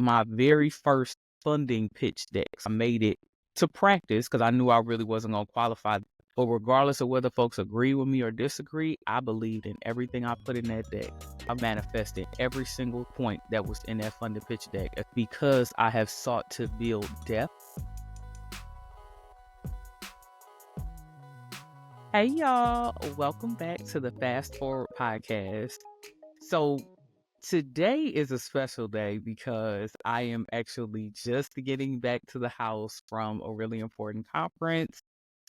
my very first funding pitch decks. I made it to practice because I knew I really wasn't going to qualify. But regardless of whether folks agree with me or disagree, I believed in everything I put in that deck. I manifested every single point that was in that funded pitch deck because I have sought to build depth. Hey, y'all. Welcome back to the Fast Forward Podcast. So, today is a special day because I am actually just getting back to the house from a really important conference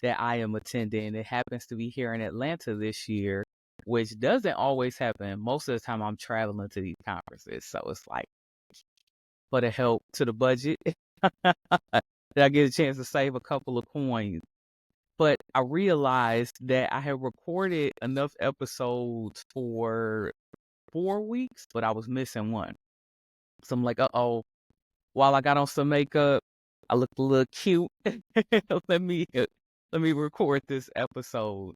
that I am attending. It happens to be here in Atlanta this year, which doesn't always happen. Most of the time, I'm traveling to these conferences. So, it's like for the help to the budget that I get a chance to save a couple of coins. But I realized that I had recorded enough episodes for 4 weeks, but I was missing one. So I'm like, uh-oh, while I got on some makeup, I looked a little cute. Let me record this episode.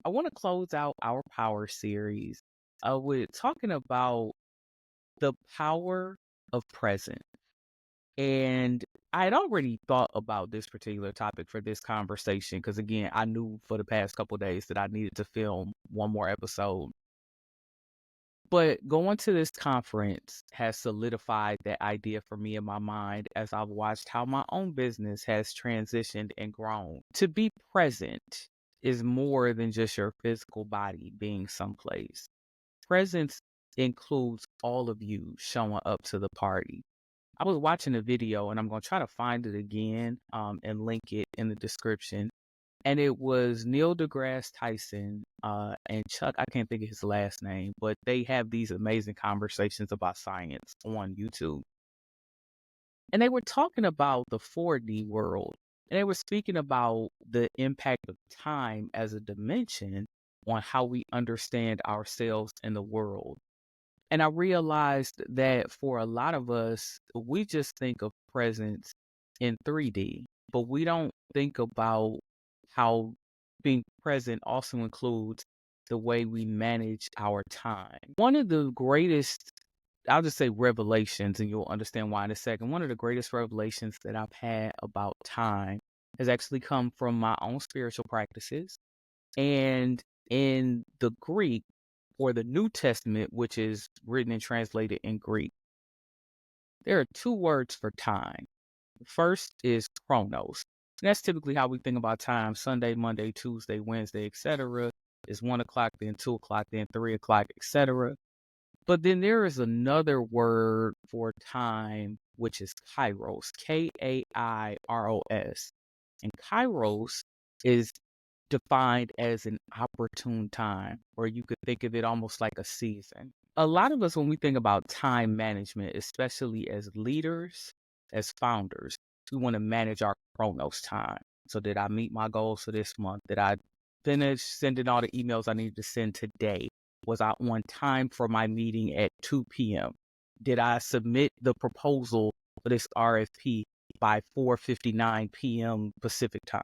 I want to close out our power series with talking about the power of present. And I had already thought about this particular topic for this conversation because, again, I knew for the past couple of days that I needed to film one more episode. But going to this conference has solidified that idea for me in my mind as I've watched how my own business has transitioned and grown. To be present is more than just your physical body being someplace. Presence includes all of you showing up to the party. I was watching a video and I'm going to try to find it again and link it in the description. And it was Neil deGrasse Tyson and Chuck, I can't think of his last name, but they have these amazing conversations about science on YouTube. And they were talking about the 4D world. And they were speaking about the impact of time as a dimension on how we understand ourselves and the world. And I realized that for a lot of us, we just think of presence in 3D, but we don't think about how being present also includes the way we manage our time. One of the greatest, I'll just say revelations, and you'll understand why in a second. One of the greatest revelations that I've had about time has actually come from my own spiritual practices. And in the Greek, or the New Testament, which is written and translated in Greek, there are two words for time. The first is Chronos. And that's typically how we think about time: Sunday, Monday, Tuesday, Wednesday, etc. Is 1 o'clock, then 2 o'clock, then 3 o'clock, etc. But then there is another word for time, which is Kairos, Kairos. And Kairos is defined as an opportune time, or you could think of it almost like a season. A lot of us, when we think about time management, especially as leaders, as founders, we want to manage our Chronos time. So did I meet my goals for this month? Did I finish sending all the emails I needed to send today? Was I on time for my meeting at 2 p.m.? Did I submit the proposal for this RFP by 4:59 p.m. Pacific time?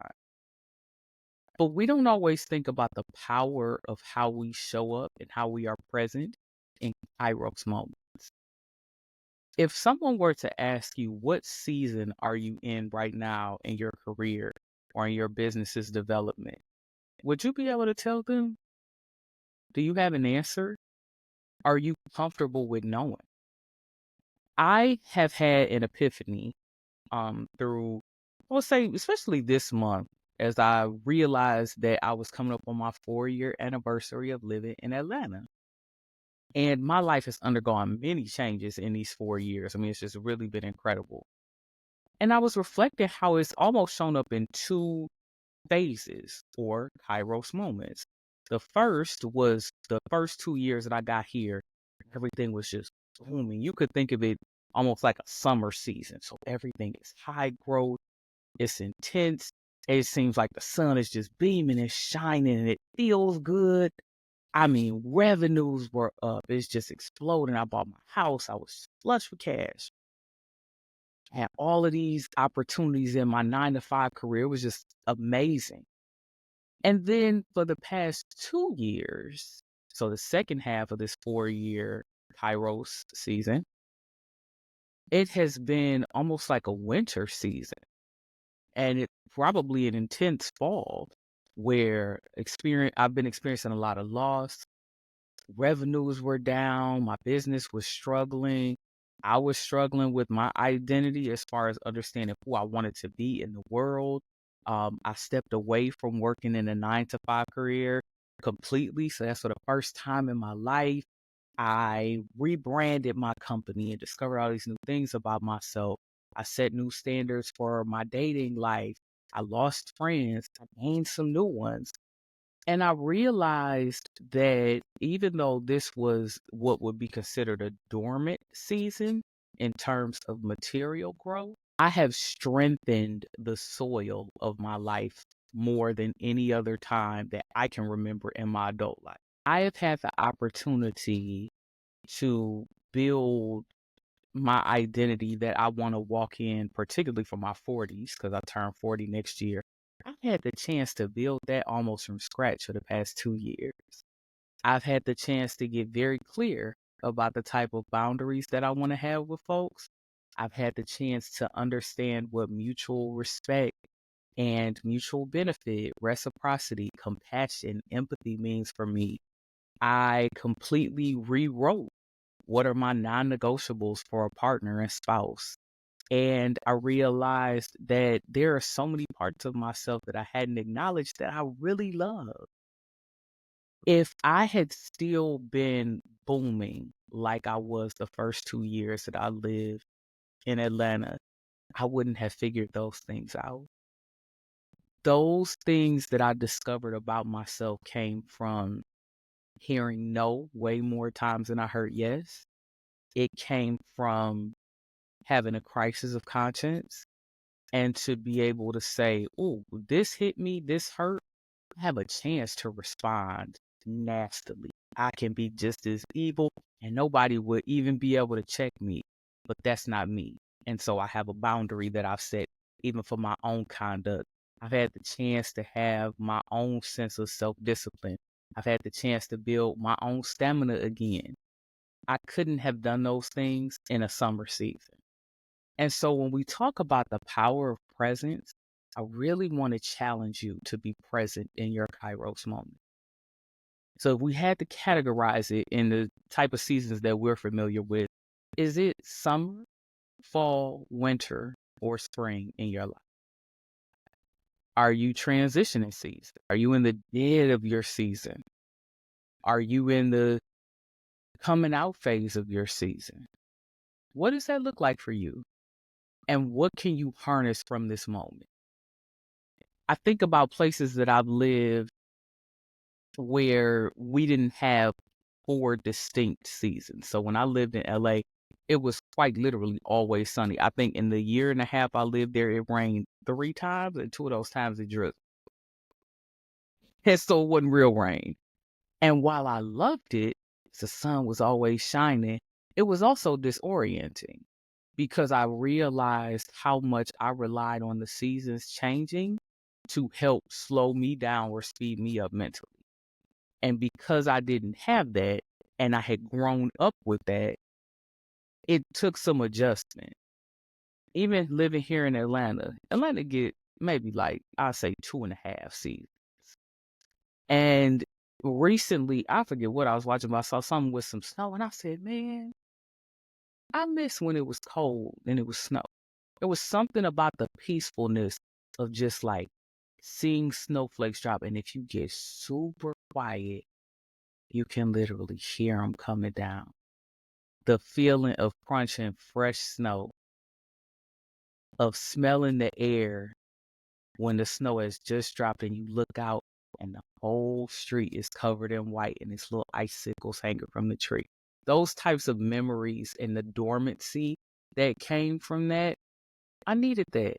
But we don't always think about the power of how we show up and how we are present in Kairos moments. If someone were to ask you, what season are you in right now in your career or in your business's development, would you be able to tell them? Do you have an answer? Are you comfortable with knowing? I have had an epiphany through, I would say, especially this month, as I realized that I was coming up on my 4-year anniversary of living in Atlanta. And my life has undergone many changes in these 4 years. I mean, it's just really been incredible. And I was reflecting how it's almost shown up in two phases or Kairos moments. The first was the first 2 years that I got here. Everything was just booming. You could think of it almost like a summer season. So everything is high growth. It's intense. It seems like the sun is just beaming and shining and it feels good. I mean, revenues were up. It's just exploding. I bought my house. I was flush with cash. I had all of these opportunities in my 9-to-5 career. It was just amazing. And then for the past 2 years, so the second half of this 4-year Kairos season, It has been almost like a winter season, and it's probably an intense fall where I've been experiencing a lot of loss. Revenues were down, my business was struggling. I was struggling with my identity as far as understanding who I wanted to be in the world. I stepped away from working in a 9 to 5 career completely. So that's for the first time in my life. I rebranded my company and discovered all these new things about myself. I set new standards for my dating life. I lost friends. I gained some new ones. And I realized that even though this was what would be considered a dormant season in terms of material growth, I have strengthened the soil of my life more than any other time that I can remember in my adult life. I have had the opportunity to build my identity that I want to walk in, particularly for my 40s, because I turn 40 next year. I've had the chance to build that almost from scratch for the past 2 years. I've had the chance to get very clear about the type of boundaries that I want to have with folks. I've had the chance to understand what mutual respect and mutual benefit, reciprocity, compassion, empathy means for me. I completely rewrote what are my non negotiables for a partner and spouse. And I realized that there are so many parts of myself that I hadn't acknowledged that I really love. If I had still been booming like I was the first 2 years that I lived in Atlanta, I wouldn't have figured those things out. Those things that I discovered about myself came from hearing no way more times than I heard yes. It came from having a crisis of conscience and to be able to say, oh, this hit me, this hurt, I have a chance to respond nastily. I can be just as evil and nobody would even be able to check me, but that's not me. And so I have a boundary that I've set even for my own conduct. I've had the chance to have my own sense of self-discipline. I've had the chance to build my own stamina again. I couldn't have done those things in a summer season. And so when we talk about the power of presence, I really want to challenge you to be present in your Kairos moment. So if we had to categorize it in the type of seasons that we're familiar with, is it summer, fall, winter, or spring in your life? Are you transitioning season? Are you in the dead of your season? Are you in the coming out phase of your season? What does that look like for you? And what can you harness from this moment? I think about places that I've lived where we didn't have 4 distinct seasons. So when I lived in LA, it was quite literally always sunny. I think in the year and a half I lived there, it rained 3 times, and 2 of those times it drizzled. And so it wasn't real rain. And while I loved it, the sun was always shining, it was also disorienting because I realized how much I relied on the seasons changing to help slow me down or speed me up mentally. And because I didn't have that and I had grown up with that, it took some adjustment. Even living here in Atlanta get maybe like I'll say 2.5 seasons. And recently, I forget what I was watching, but I saw something with some snow, and I said, "Man, I miss when it was cold and it was snow." There was something about the peacefulness of just like seeing snowflakes drop, and if you get super quiet, you can literally hear them coming down. The feeling of crunching fresh snow, of smelling the air when the snow has just dropped and you look out and the whole street is covered in white and it's little icicles hanging from the tree. Those types of memories and the dormancy that came from that, I needed that.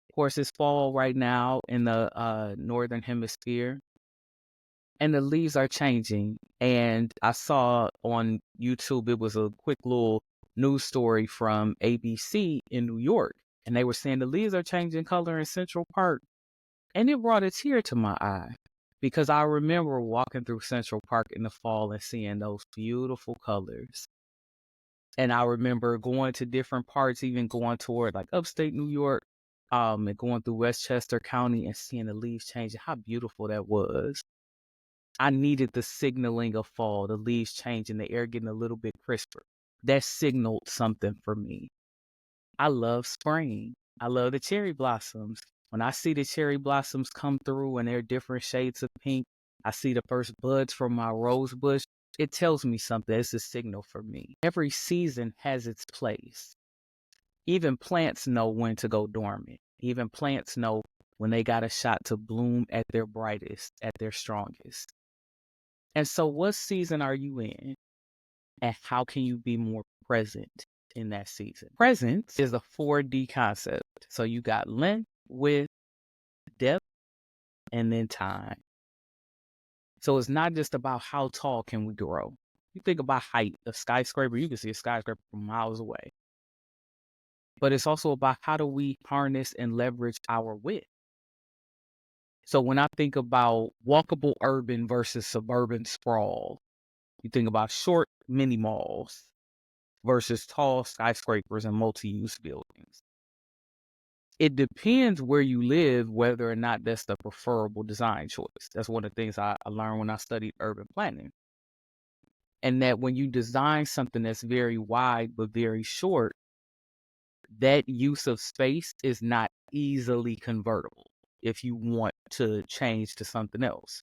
Of course, it's fall right now in the northern hemisphere and the leaves are changing. And I saw on YouTube, it was a quick little news story from ABC in New York. And they were saying the leaves are changing color in Central Park. And it brought a tear to my eye because I remember walking through Central Park in the fall and seeing those beautiful colors. And I remember going to different parts, even going toward like upstate New York, and going through Westchester County and seeing the leaves changing, how beautiful that was. I needed the signaling of fall, the leaves changing, the air getting a little bit crisper. That signaled something for me. I love spring. I love the cherry blossoms. When I see the cherry blossoms come through and they're different shades of pink, I see the first buds from my rose bush. It tells me something. It's a signal for me. Every season has its place. Even plants know when to go dormant. Even plants know when they got a shot to bloom at their brightest, at their strongest. And so, what season are you in? And how can you be more present in that season? Presence is a 4D concept. So, you got length, width, depth, and then time. So, it's not just about how tall can we grow. You think about height, a skyscraper, you can see a skyscraper from miles away. But it's also about how do we harness and leverage our width. So when I think about walkable urban versus suburban sprawl, you think about short mini malls versus tall skyscrapers and multi-use buildings. It depends where you live, whether or not that's the preferable design choice. That's one of the things I learned when I studied urban planning. And that when you design something that's very wide but very short, that use of space is not easily convertible if you want to change to something else.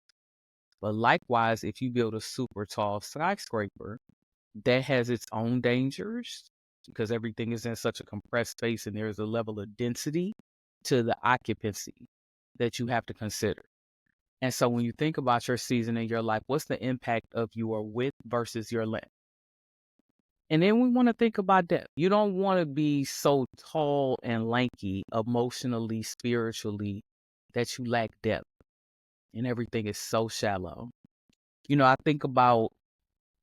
But likewise, if you build a super tall skyscraper, that has its own dangers because everything is in such a compressed space and there's a level of density to the occupancy that you have to consider. And so when you think about your season in your life, what's the impact of your width versus your length? And then we want to think about depth. You don't want to be so tall and lanky emotionally, spiritually, that you lack depth and everything is so shallow. I think about,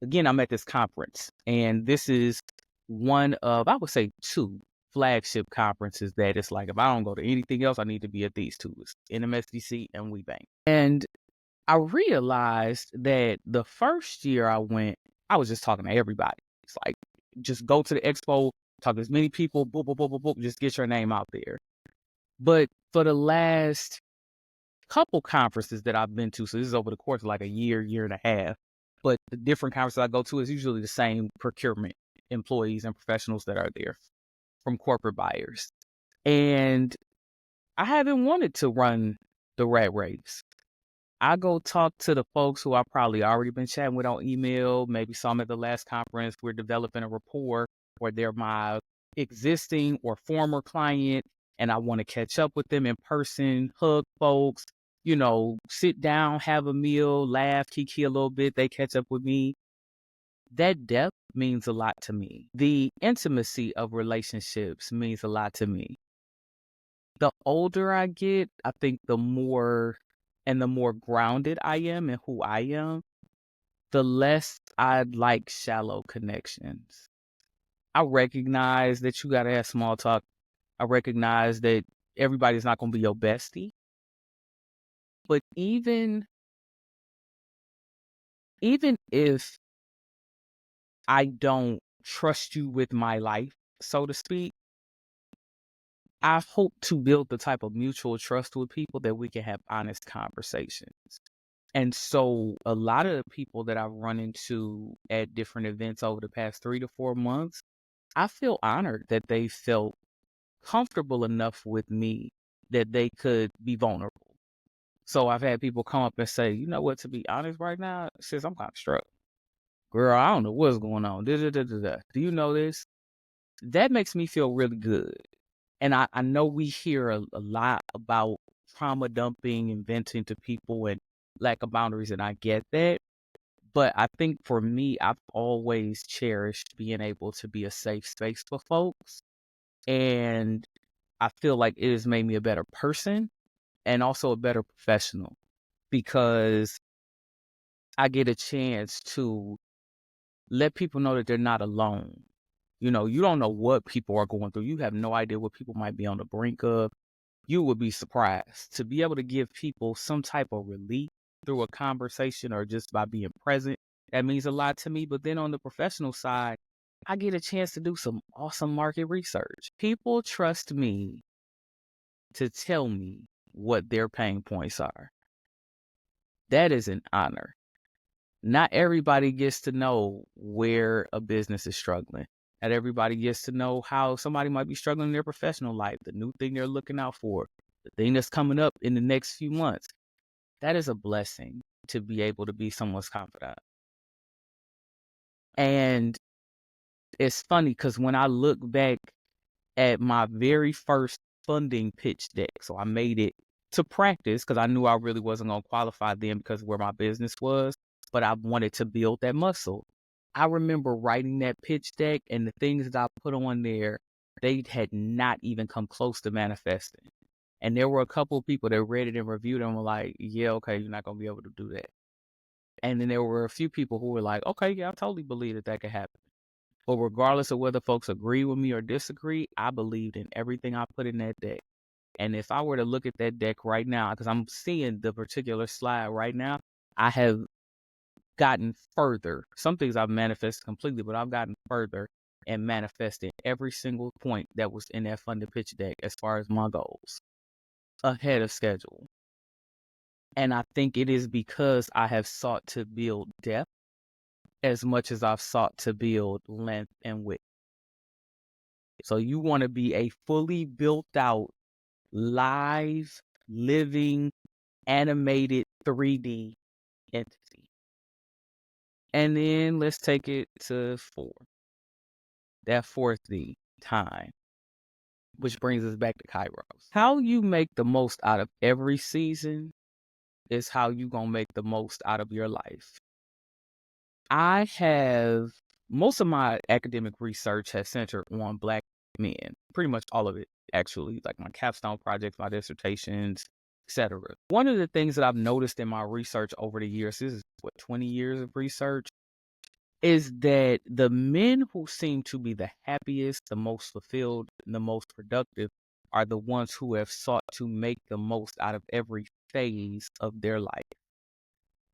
again, I'm at this conference, and this is one of, I would say, two flagship conferences that it's like, if I don't go to anything else, I need to be at these two, it's NMSDC and WeBank. And I realized that the first year I went, I was just talking to everybody. It's like, just go to the expo, talk to as many people, boop, boop, boop, boop, boop, just get your name out there. But for the last couple conferences that I've been to, so this is over the course of like a year, year and a half, but the different conferences I go to is usually the same procurement employees and professionals that are there from corporate buyers. And I haven't wanted to run the rat race. I go talk to the folks who I've probably already been chatting with on email, maybe saw them at the last conference. We're developing a rapport, or they're my existing or former client, and I want to catch up with them in person, hug folks, sit down, have a meal, laugh, kiki a little bit. They catch up with me. That depth means a lot to me. The intimacy of relationships means a lot to me. The older I get, I think the more grounded I am in who I am, the less I like shallow connections. I recognize that you got to have small talk. I recognize that everybody's not going to be your bestie. But even if I don't trust you with my life, so to speak, I hope to build the type of mutual trust with people that we can have honest conversations. And so a lot of the people that I've run into at different events over the past 3 to 4 months, I feel honored that they felt comfortable enough with me that they could be vulnerable. So I've had people come up and say, you know what, to be honest right now, sis, I'm kind of struck. Girl, I don't know what's going on. Da, da, da, da, da. Do you know this? That makes me feel really good. And I know we hear a lot about trauma dumping and venting to people and lack of boundaries, and I get that. But I think for me, I've always cherished being able to be a safe space for folks. And I feel like it has made me a better person and also a better professional because I get a chance to let people know that they're not alone. You don't know what people are going through. You have no idea what people might be on the brink of. You would be surprised to be able to give people some type of relief through a conversation or just by being present. That means a lot to me. But then on the professional side, I get a chance to do some awesome market research. People trust me to tell me what their pain points are. That is an honor. Not everybody gets to know where a business is struggling. Not everybody gets to know how somebody might be struggling in their professional life, the new thing they're looking out for, the thing that's coming up in the next few months. That is a blessing to be able to be someone's confidant. And it's funny because when I look back at my very first funding pitch deck, so I made it to practice because I knew I really wasn't going to qualify then because of where my business was, but I wanted to build that muscle. I remember writing that pitch deck, and the things that I put on there, they had not even come close to manifesting. And there were a couple of people that read it and reviewed it and were like, yeah, okay, you're not going to be able to do that. And then there were a few people who were like, okay, yeah, I totally believe that that could happen. But regardless of whether folks agree with me or disagree, I believed in everything I put in that deck. And if I were to look at that deck right now, because I'm seeing the particular slide right now, I have gotten further. Some things I've manifested completely, but I've gotten further and manifested every single point that was in that funded pitch deck as far as my goals ahead of schedule. And I think it is because I have sought to build depth as much as I've sought to build length and width. So you want to be a fully built out, live, living, animated 3D entity. And then let's take it to 4. That 4th D, time, which brings us back to Kairos. How you make the most out of every season is how you going to make the most out of your life. I have, most of my academic research has centered on Black men, pretty much all of it, actually, like my capstone projects, my dissertations, etc. One of the things that I've noticed in my research over the years, this is 20 years of research, is that the men who seem to be the happiest, the most fulfilled, and the most productive are the ones who have sought to make the most out of every phase of their life.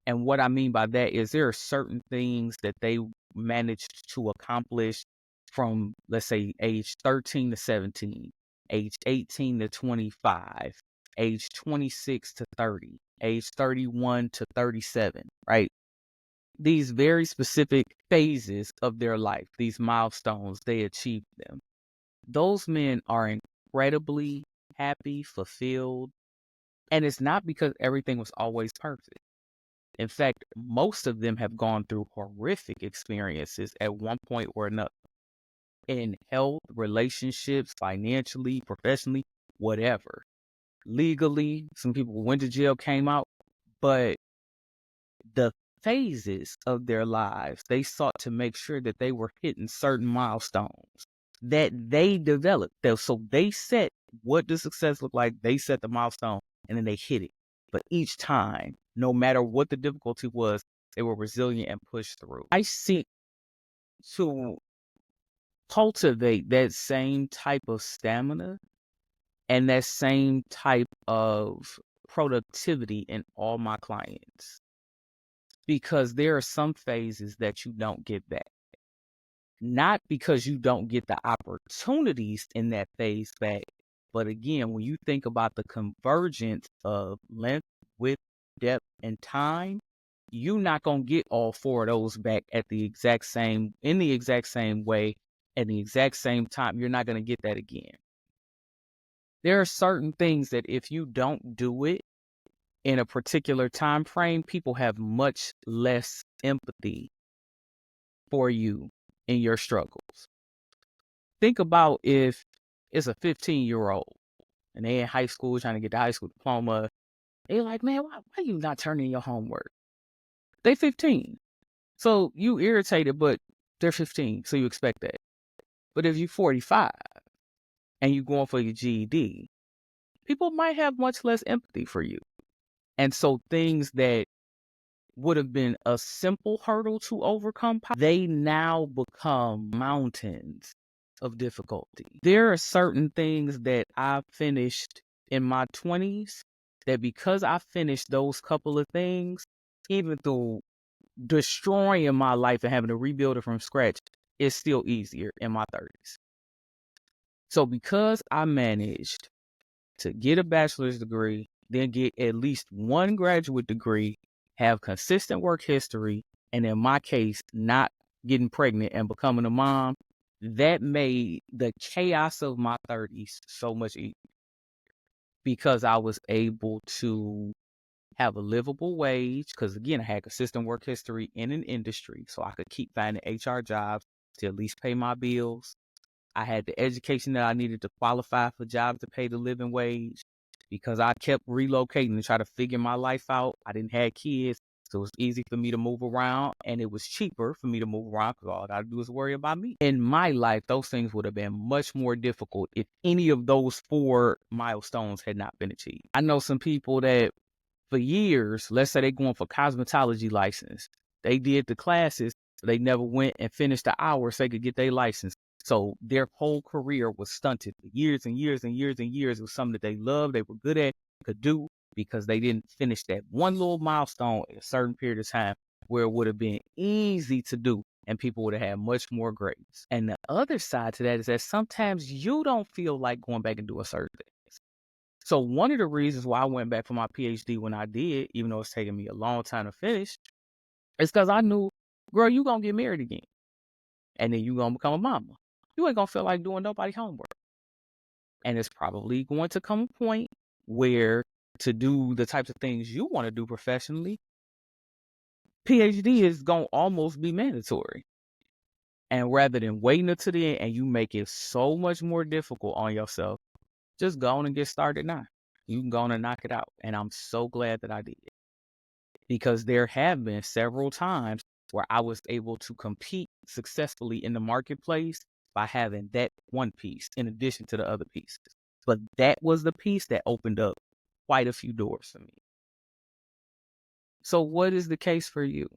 And what I mean by that is there are certain things that they managed to accomplish from, let's say, age 13 to 17, age 18 to 25, age 26 to 30, age 31 to 37, right? These very specific phases of their life, these milestones, they achieved them. Those men are incredibly happy, fulfilled, and it's not because everything was always perfect. In fact, most of them have gone through horrific experiences at one point or another in health, relationships, financially, professionally, whatever. Legally, some people went to jail, came out, but the phases of their lives, they sought to make sure that they were hitting certain milestones that they developed. So they set what does success look like, they set the milestone, and then they hit it. But each time, no matter what the difficulty was, they were resilient and pushed through. I seek to cultivate that same type of stamina and that same type of productivity in all my clients, because there are some phases that you don't get back. Not because you don't get the opportunities in that phase back, but again, when you think about the convergence of length, width, depth, and time, you're not going to get all 4 of those back in the exact same way, at the exact same time. You're not going to get that again. There are certain things that if you don't do it in a particular time frame, people have much less empathy for you in your struggles. Think about if it's a 15-year-old and they in high school trying to get the high school diploma. They're like, man, why you not turning your homework? They 15. So you irritated, but they're 15, so you expect that. But if you're 45 and you're going for your GED, people might have much less empathy for you. And so things that would have been a simple hurdle to overcome, they now become mountains of difficulty. There are certain things that I finished in my 20s that because I finished those couple of things, even though destroying my life and having to rebuild it from scratch, it's still easier in my 30s. So because I managed to get a bachelor's degree, then get at least one graduate degree, have consistent work history, and in my case, not getting pregnant and becoming a mom, that made the chaos of my 30s so much easier because I was able to have a livable wage because, again, I had consistent work history in an industry, so I could keep finding HR jobs to at least pay my bills. I had the education that I needed to qualify for jobs to pay the living wage because I kept relocating and try to figure my life out. I didn't have kids, so it was easy for me to move around, and it was cheaper for me to move around because all I got to do is worry about me. In my life, those things would have been much more difficult if any of those 4 milestones had not been achieved. I know some people that for years, let's say they're going for cosmetology license. They did the classes, but they never went and finished the hours so they could get their license. So their whole career was stunted for years and years and years and years. It was something that they loved, they were good at, could do because they didn't finish that one little milestone in a certain period of time where it would have been easy to do and people would have had much more grades. And the other side to that is that sometimes you don't feel like going back and doing certain things. So one of the reasons why I went back for my PhD when I did, even though it's taking me a long time to finish, is because I knew, girl, you gonna get married again. And then you gonna become a mama. You ain't gonna feel like doing nobody homework. And it's probably going to come a point where to do the types of things you want to do professionally, PhD is gonna almost be mandatory. And rather than waiting until the end and you make it so much more difficult on yourself, just go on and get started now. You can go on and knock it out. And I'm so glad that I did. Because there have been several times where I was able to compete successfully in the marketplace by having that one piece in addition to the other pieces. But that was the piece that opened up quite a few doors for me. So what is the case for you?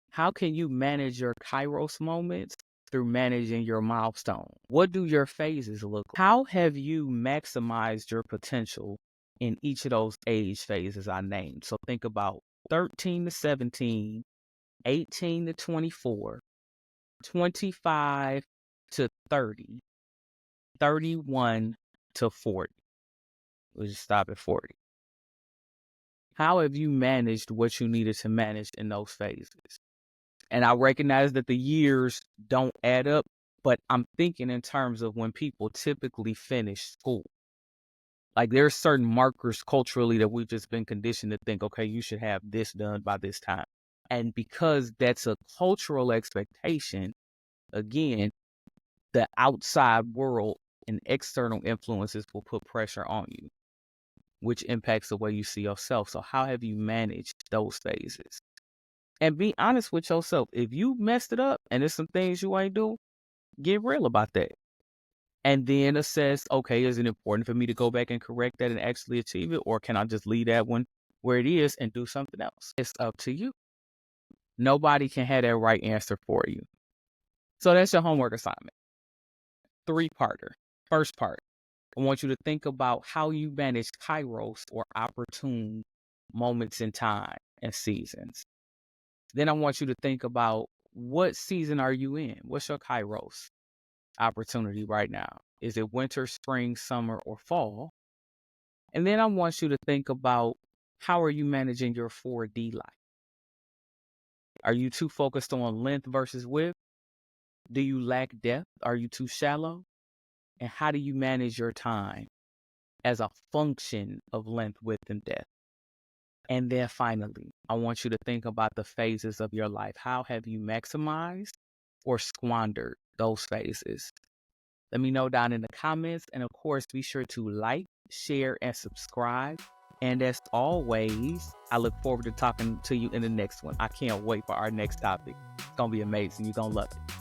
How can you manage your Kairos moments through managing your milestone? What do your phases look like? How have you maximized your potential in each of those age phases I named? So think about 13 to 17, 18 to 24, 25 to 30, 31 to 40. We'll just stop at 40. How have you managed what you needed to manage in those phases? And I recognize that the years don't add up, but I'm thinking in terms of when people typically finish school. Like there's certain markers culturally that we've just been conditioned to think, okay, you should have this done by this time. And because that's a cultural expectation, again, the outside world and external influences will put pressure on you, which impacts the way you see yourself. So how have you managed those phases? And be honest with yourself. If you messed it up and there's some things you ain't do, get real about that. And then assess, okay, is it important for me to go back and correct that and actually achieve it? Or can I just leave that one where it is and do something else? It's up to you. Nobody can have that right answer for you. So that's your homework assignment. 3-parter. First part, I want you to think about how you manage Kairos or opportune moments in time and seasons. Then I want you to think about what season are you in? What's your Kairos opportunity right now? Is it winter, spring, summer, or fall? And then I want you to think about how are you managing your 4D life? Are you too focused on length versus width? Do you lack depth? Are you too shallow? And how do you manage your time as a function of length, width, and depth? And then finally, I want you to think about the phases of your life. How have you maximized or squandered those phases? Let me know down in the comments. And of course, be sure to like, share, and subscribe. And as always, I look forward to talking to you in the next one. I can't wait for our next topic. It's going to be amazing. You're going to love it.